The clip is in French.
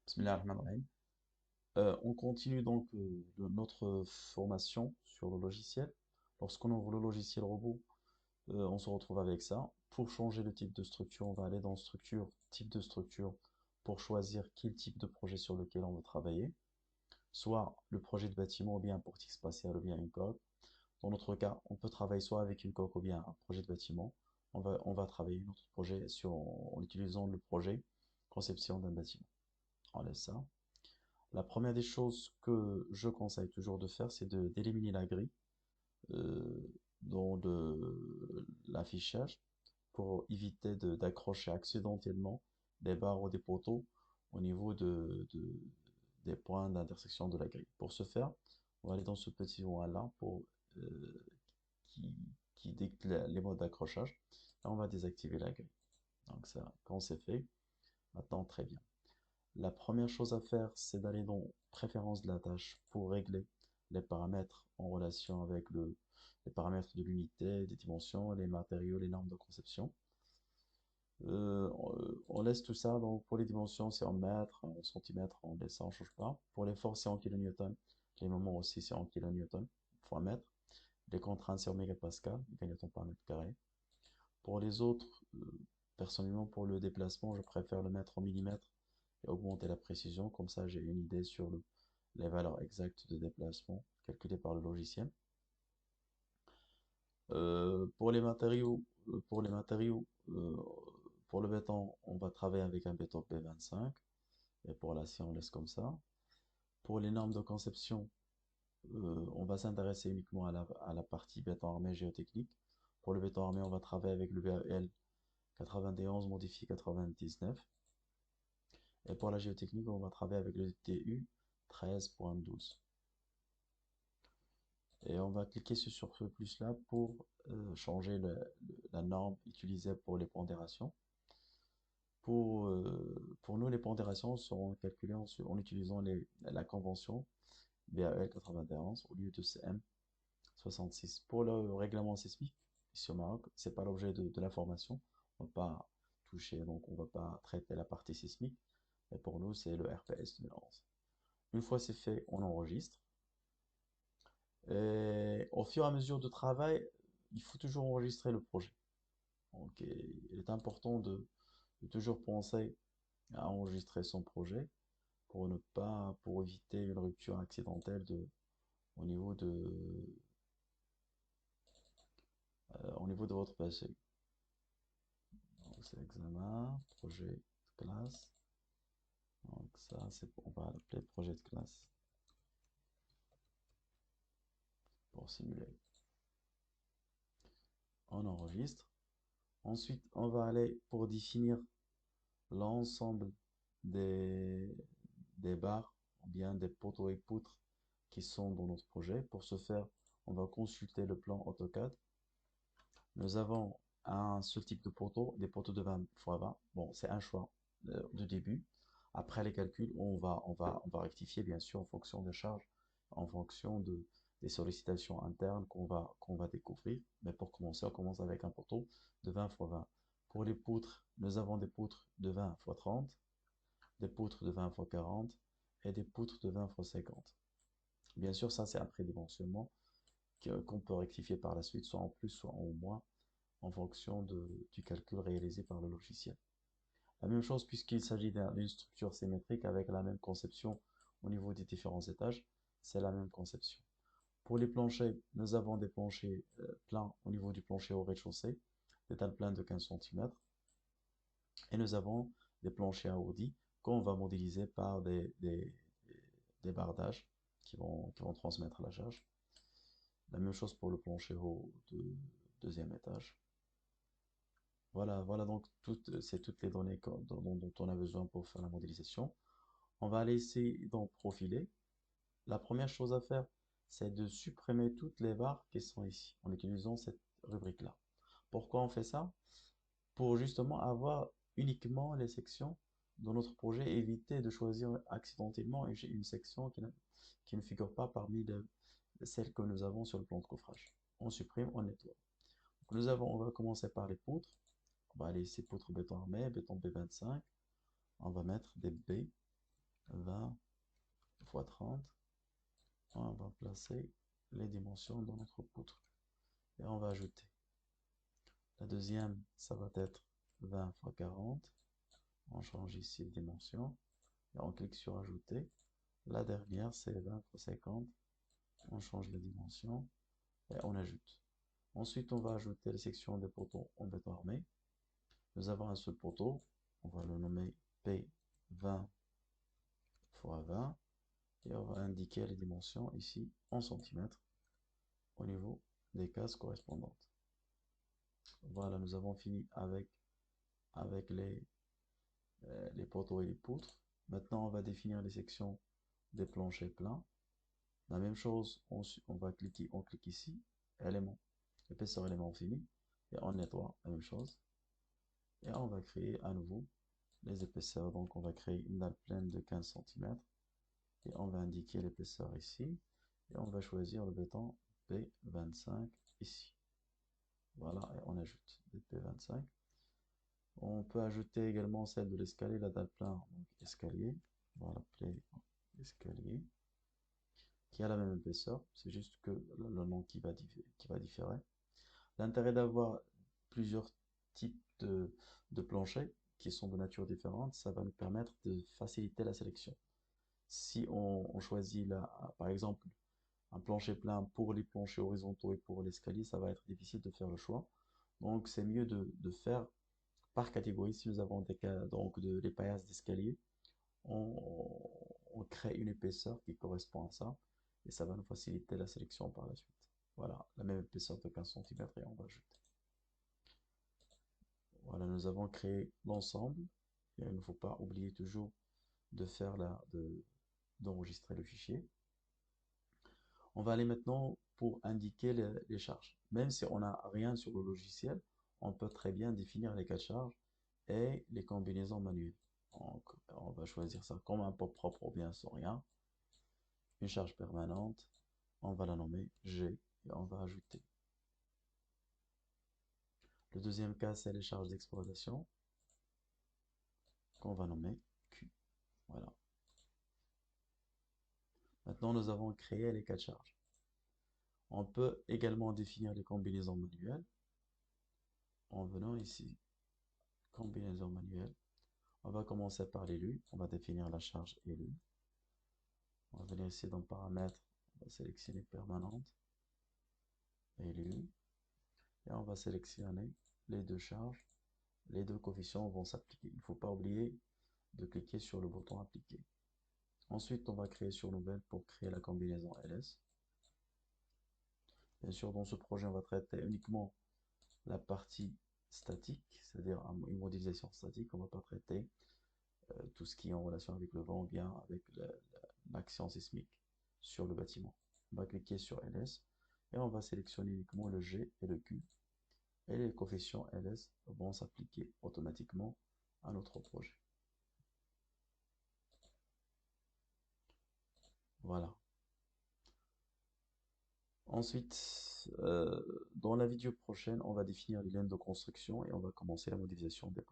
Bismillahirrahmanirrahim. On continue donc notre formation sur le logiciel. Lorsqu'on ouvre le logiciel robot, on se retrouve avec ça. Pour changer le type de structure, on va aller dans structure, type de structure, pour choisir quel type de projet sur lequel on veut travailler. Soit le projet de bâtiment, ou bien un portique spatial, ou bien une coque. Dans notre cas, on peut travailler soit avec une coque, ou bien un projet de bâtiment. On va travailler notre projet en utilisant le projet conception d'un bâtiment. On laisse ça. La première des choses que je conseille toujours de faire, c'est d'éliminer la grille dans l'affichage pour éviter d'accrocher accidentellement des barres ou des poteaux au niveau des points d'intersection de la grille. Pour ce faire, on va aller dans ce petit point-là euh, qui, qui dicte les modes d'accrochage et on va désactiver la grille. Donc ça, quand c'est fait, maintenant très bien. La première chose à faire, c'est d'aller dans Préférences de la tâche pour régler les paramètres en relation avec les paramètres de l'unité, des dimensions, les matériaux, les normes de conception. On laisse tout ça, donc pour les dimensions, c'est en mètres, en centimètres, on laisse ça, on change pas. Pour les forces, c'est en kilonewtons. Les moments aussi, c'est en kilonewtons fois mètre. Les contraintes, c'est en mégapascal, méganewtons par mètre carré. Pour les autres, personnellement, pour le déplacement, je préfère le mettre en millimètres et augmenter la précision. Comme ça, j'ai une idée sur les valeurs exactes de déplacement calculées par le logiciel. Pour les matériaux, pour le béton, on va travailler avec un béton P25 et pour l'acier, on laisse comme ça. Pour les normes de conception, on va s'intéresser uniquement à la partie béton armé géotechnique. Pour le béton armé, on va travailler avec le BAL 91 modifié 99. Et pour la géotechnique, on va travailler avec le TU 13.12. Et on va cliquer sur ce plus-là pour changer la norme utilisée pour les pondérations. Pour nous, les pondérations seront calculées en utilisant la convention BAL 91 au lieu de CM 66. Pour le règlement sismique, ici au Maroc, c'est pas l'objet de la formation. On va pas toucher, donc on va pas traiter la partie sismique. Et pour nous, c'est le RPS 2011. Une fois c'est fait, on enregistre. Et au fur et à mesure de travail, il faut toujours enregistrer le projet. Donc, il est important de toujours penser à enregistrer son projet pour éviter une rupture accidentelle au niveau de votre PC. Donc, c'est examen, projet de classe. Donc, ça, on va l'appeler projet de classe pour simuler. On enregistre. Ensuite, on va aller pour définir l'ensemble des, des barres ou bien des poteaux et poutres qui sont dans notre projet. Pour ce faire, on va consulter le plan AutoCAD. Nous avons un seul type de poteau, des poteaux de 20 x 20. Bon, c'est un choix de début. Après les calculs, on va rectifier bien sûr en fonction des charges, en fonction des sollicitations internes qu'on va découvrir. Mais pour commencer, on commence avec un poteau de 20 x 20. Pour les poutres, nous avons des poutres de 20 x 30, des poutres de 20 x 40 et des poutres de 20 x 50. Bien sûr, ça c'est un prédimensionnement qu'on peut rectifier par la suite, soit en plus, soit en moins, en fonction du calcul réalisé par le logiciel. La même chose puisqu'il s'agit d'une structure symétrique avec la même conception au niveau des différents étages, c'est la même conception. Pour les planchers, nous avons des planchers plans au niveau du plancher au rez-de-chaussée, des dalles pleines de 15 cm, et nous avons des planchers arrondis qu'on va modéliser par des bardages qui vont transmettre la charge. La même chose pour le plancher haut de deuxième étage. Voilà, voilà donc c'est toutes les données dont on a besoin pour faire la modélisation. On va aller essayer d'en profiler. La première chose à faire, c'est de supprimer toutes les barres qui sont ici en utilisant cette rubrique-là. Pourquoi on fait ça? Pour justement avoir uniquement les sections dans notre projet, éviter de choisir accidentellement une section qui ne figure pas parmi celles que nous avons sur le plan de coffrage. On supprime, on nettoie. Donc on va commencer par les poutres. On va aller ici poutres béton armé, béton B25. On va mettre des B. 20 fois 30. On va placer les dimensions dans notre poutre et on va ajouter. La deuxième, ça va être 20 fois 40. On change ici les dimensions et on clique sur ajouter. La dernière, c'est 20 fois 50. On change les dimensions et on ajoute. Ensuite, on va ajouter les sections des poteaux en béton armé. Nous avons un seul poteau, on va le nommer P20 fois 20 et on va indiquer les dimensions ici en centimètres au niveau des cases correspondantes. Voilà, nous avons fini avec les poteaux et les poutres. Maintenant, on va définir les sections des planchers plats. La même chose, on va cliquer, on clique ici, élément, épaisseur élément fini, et on nettoie, la même chose. Et on va créer à nouveau les épaisseurs. Donc, on va créer une dalle pleine de 15 cm. Et on va indiquer l'épaisseur ici. Et on va choisir le béton P25 ici. Voilà, et on ajoute des P25. On peut ajouter également celle de l'escalier, la dalle plein, donc escalier. On va l'appeler escalier, qui a la même épaisseur. C'est juste que le nom qui va différer. L'intérêt d'avoir plusieurs types de planchers qui sont de nature différente, ça va nous permettre de faciliter la sélection. Si on choisit par exemple un plancher plein pour les planchers horizontaux et pour l'escalier, ça va être difficile de faire le choix. Donc c'est mieux de faire par catégorie. Si nous avons des cas donc de l'épaillasse d'escalier, on, on crée une épaisseur qui correspond à ça et ça va nous faciliter la sélection par la suite. Voilà, la même épaisseur de 15 cm et on va ajouter. Voilà, nous avons créé l'ensemble. Il ne faut pas oublier toujours de faire d'enregistrer le fichier. On va aller maintenant pour indiquer les charges. Même si on n'a rien sur le logiciel, on peut très bien définir les cas de charge et les combinaisons manuelles. Donc, on va choisir ça comme un pop propre ou bien sans rien. Une charge permanente, on va la nommer G et on va ajouter. Le deuxième cas, c'est les charges d'exploitation qu'on va nommer Q. Voilà. Maintenant, nous avons créé les cas de charge. On peut également définir les combinaisons manuelles en venant ici, combinaison manuelle. On va commencer par l'élu, on va définir la charge élu. On va venir ici dans paramètres, on va sélectionner permanente, élu, et on va sélectionner les deux charges. Les deux coefficients vont s'appliquer. Il ne faut pas oublier de cliquer sur le bouton appliquer. Ensuite, on va créer sur nouvelle pour créer la combinaison ls. Bien sûr, dans ce projet, on va traiter uniquement la partie statique, c'est-à-dire une modélisation statique. On ne va pas traiter tout ce qui est en relation avec le vent, bien avec l'action sismique sur le bâtiment. On va cliquer sur ls et on va sélectionner uniquement le G et le Q. Et les coefficients ls vont s'appliquer automatiquement à notre projet. Voilà. Ensuite, dans la vidéo prochaine, on va définir les lignes de construction et on va commencer la modélisation des ponts.